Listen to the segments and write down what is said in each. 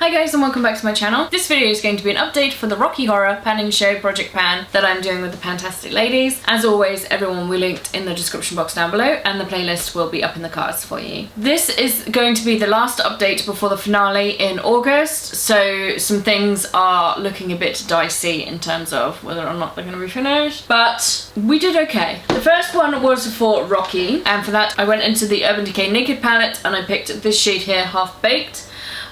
Hi guys and welcome back to my channel. This video is going to be an update for the Rocky Horror panning show Project Pan that I'm doing with the PANtastic Ladies. As always, everyone will be linked in the description box down below and the playlist will be up in the cards for you. This is going to be the last update before the finale in August, so some things are looking a bit dicey in terms of whether or not they're going to be finished, but we did okay. The first one was for Rocky, and for that I went into the Urban Decay Naked palette and I picked this shade here, Half Baked.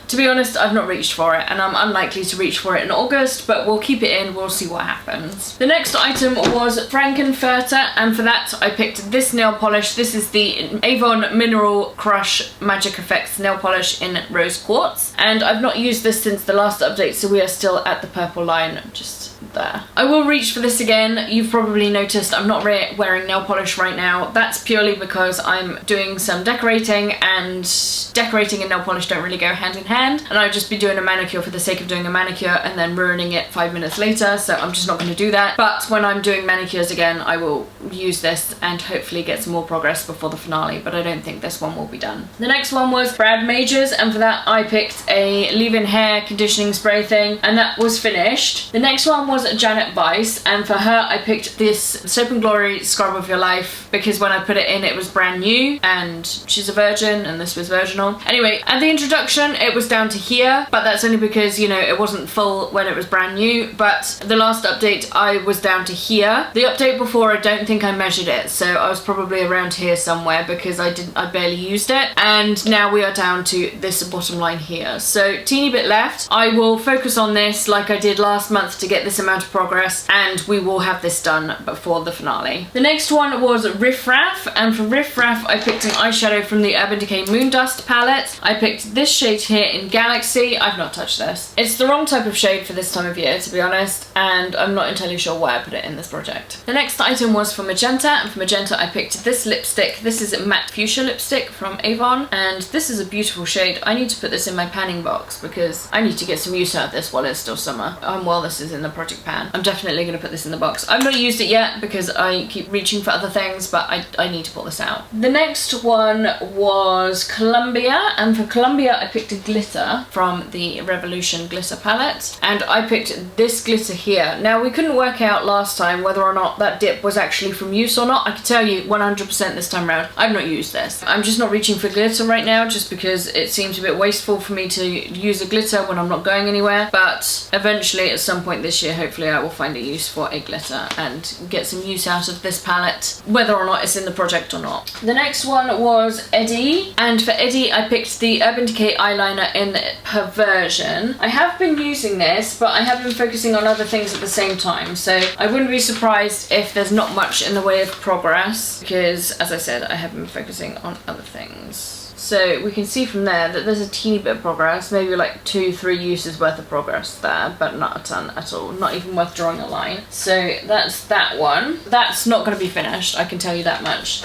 To be honest, I've not reached for it and I'm unlikely to reach for it in August, but we'll keep it in, we'll see what happens. The next item was Frankenfurter, and for that I picked this nail polish. This is the Avon Mineral Crush Magic Effects nail polish in Rose Quartz, and I've not used this since the last update, so we are still at the purple line, just there. I will reach for this again. You've probably noticed I'm not wearing nail polish right now. That's purely because I'm doing some decorating, and decorating and nail polish don't really go hand in hand, and I'd just be doing a manicure for the sake of doing a manicure and then ruining it 5 minutes later, so I'm just not going to do that. But when I'm doing manicures again, I will use this and hopefully get some more progress before the finale, but I don't think this one will be done. The next one was Brad Majors, and for that I picked a leave-in hair conditioning spray thing, and that was finished. The next one was Janet Weiss, and for her I picked this Soap and Glory Scrub of Your Life because when I put it in it was brand new, and she's a virgin and this was virginal. Anyway, at the introduction it was down to here, but that's only because, you know, it wasn't full when it was brand new, but the last update I was down to here. The update before I don't think I measured it, so I was probably around here somewhere because I barely used it, and now we are down to this bottom line here, so teeny bit left. I will focus on this like I did last month to get this amount of progress, and we will have this done before the finale. The next one was Riff Raff, and for Riff Raff I picked an eyeshadow from the Urban Decay Moondust palette. I picked this shade here in Galaxy. I've not touched this. It's the wrong type of shade for this time of year, to be honest, and I'm not entirely sure why I put it in this project. The next item was for Magenta, and for Magenta I picked this lipstick. This is a matte fuchsia lipstick from Avon, and this is a beautiful shade. I need to put this in my panning box because I need to get some use out of this while it's still summer. While this is in the Project Pan, I'm definitely going to put this in the box. I've not used it yet because I keep reaching for other things, but I need to pull this out. The next one was Columbia, and for Columbia I picked a glitter from the Revolution glitter palette, and I picked this glitter here. Now, we couldn't work out last time whether or not that dip was actually from use or not. I can tell you 100% this time around I've not used this. I'm just not reaching for glitter right now just because it seems a bit wasteful for me to use a glitter when I'm not going anywhere, but eventually at some point this year hopefully I will find a use for a glitter and get some use out of this palette, whether or not it's in the project or not. The next one was Eddie, and for Eddie I picked the Urban Decay eyeliner in Perversion. I have been using this, but I have been focusing on other things at the same time, so I wouldn't be surprised if there's not much in the way of progress because, as I said, I have been focusing on other things. So we can see from there that there's a teeny bit of progress, maybe like 2-3 uses worth of progress there, but not a ton at all, not even worth drawing a line. So that's that one. That's not going to be finished, I can tell you that much.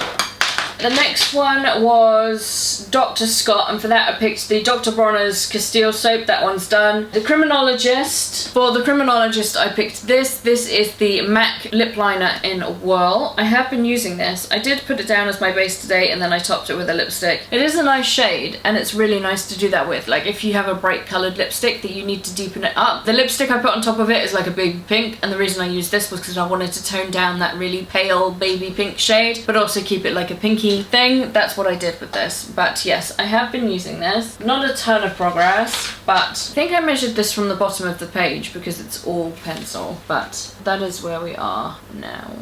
The next one was Dr. Scott, and for that I picked the Dr. Bronner's Castile soap. That one's done. The Criminologist. For the Criminologist I picked this. This is the MAC lip liner in Whirl. I have been using this. I did put it down as my base today and then I topped it with a lipstick. It is a nice shade and it's really nice to do that with. Like if you have a bright coloured lipstick that you need to deepen it up. The lipstick I put on top of it is like a baby pink, and the reason I used this was because I wanted to tone down that really pale baby pink shade but also keep it like a pinky thing. That's what I did with this. But yes, I have been using this. Not a ton of progress, but I think I measured this from the bottom of the page because it's all pencil, but that is where we are now.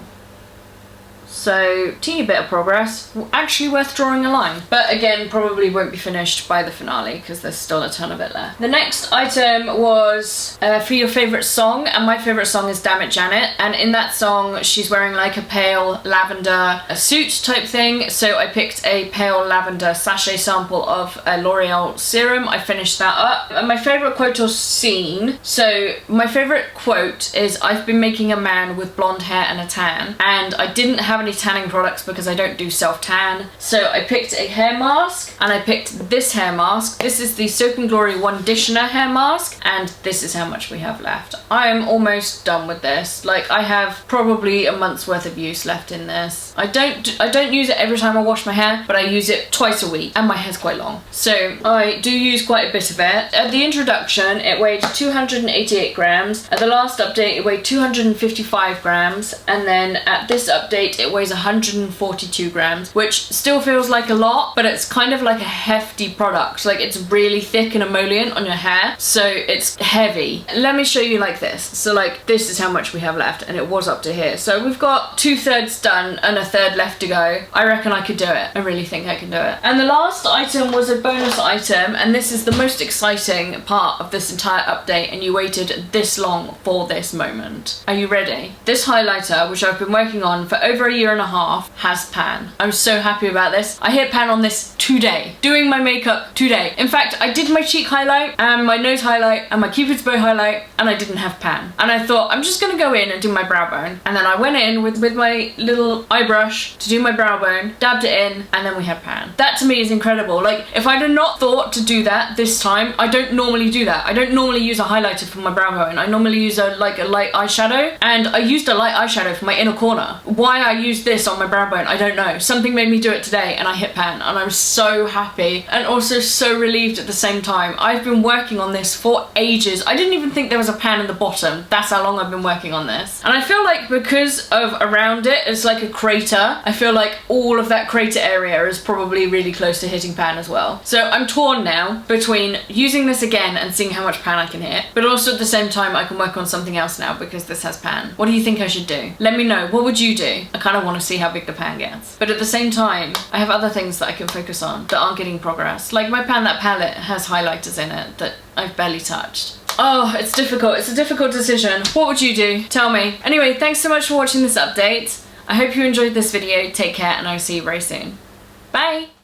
So, teeny bit of progress, actually worth drawing a line. But again, probably won't be finished by the finale because there's still a ton of it left. The next item was for your favourite song, and my favourite song is Damn It Janet, and in that song she's wearing like a pale lavender suit type thing, so I picked a pale lavender sachet sample of a L'Oreal serum. I finished that up. And my favourite quote or scene, so my favourite quote is, "I've been making a man with blonde hair and a tan," and I didn't have have any tanning products because I don't do self-tan. So I picked a hair mask, and I picked this hair mask. This is the Soap & Glory Conditioner hair mask, and this is how much we have left. I am almost done with this. Like, I have probably a month's worth of use left in this. I don't use it every time I wash my hair, but I use it twice a week, and my hair's quite long. So I do use quite a bit of it. At the introduction, it weighed 288 grams. At the last update, it weighed 255 grams. And then at this update, it weighs 142 grams, which still feels like a lot, but it's kind of like a hefty product. Like, it's really thick and emollient on your hair, so it's heavy. Let me show you like this. So like, this is how much we have left, and it was up to here. So we've got 2/3 done and a third left to go. I reckon I could do it. I really think I can do it. And the last item was a bonus item, and this is the most exciting part of this entire update, and you waited this long for this moment. Are you ready? This highlighter, which I've been working on for over a year and a half, has pan. I'm so happy about this. I hit pan on this today, doing my makeup today. In fact, I did my cheek highlight and my nose highlight and my Cupid's bow highlight, and I didn't have pan. And I thought, I'm just gonna go in and do my brow bone. And then I went in with my little eye brush to do my brow bone, dabbed it in, and then we had pan. That to me is incredible. Like, if I'd have not thought to do that this time, I don't normally do that. I don't normally use a highlighter for my brow bone. I normally use a light eyeshadow, and I used a light eyeshadow for my inner corner. Why I used this on my brow bone, I don't know. Something made me do it today, and I hit pan, and I'm so happy and also so relieved at the same time. I've been working on this for ages. I didn't even think there was a pan in the bottom. That's how long I've been working on this. And I feel like because of around it, it's like a crater. I feel like all of that crater area is probably really close to hitting pan as well. So I'm torn now between using this again and seeing how much pan I can hit, but also at the same time I can work on something else now because this has pan. What do you think I should do? Let me know. What would you do? I kind of want to see how big the pan gets. But at the same time, I have other things that I can focus on that aren't getting progress. Like my Pan That palette has highlighters in it that I've barely touched. Oh, it's difficult. It's a difficult decision. What would you do? Tell me. Anyway, thanks so much for watching this update. I hope you enjoyed this video. Take care, and I'll see you very soon. Bye!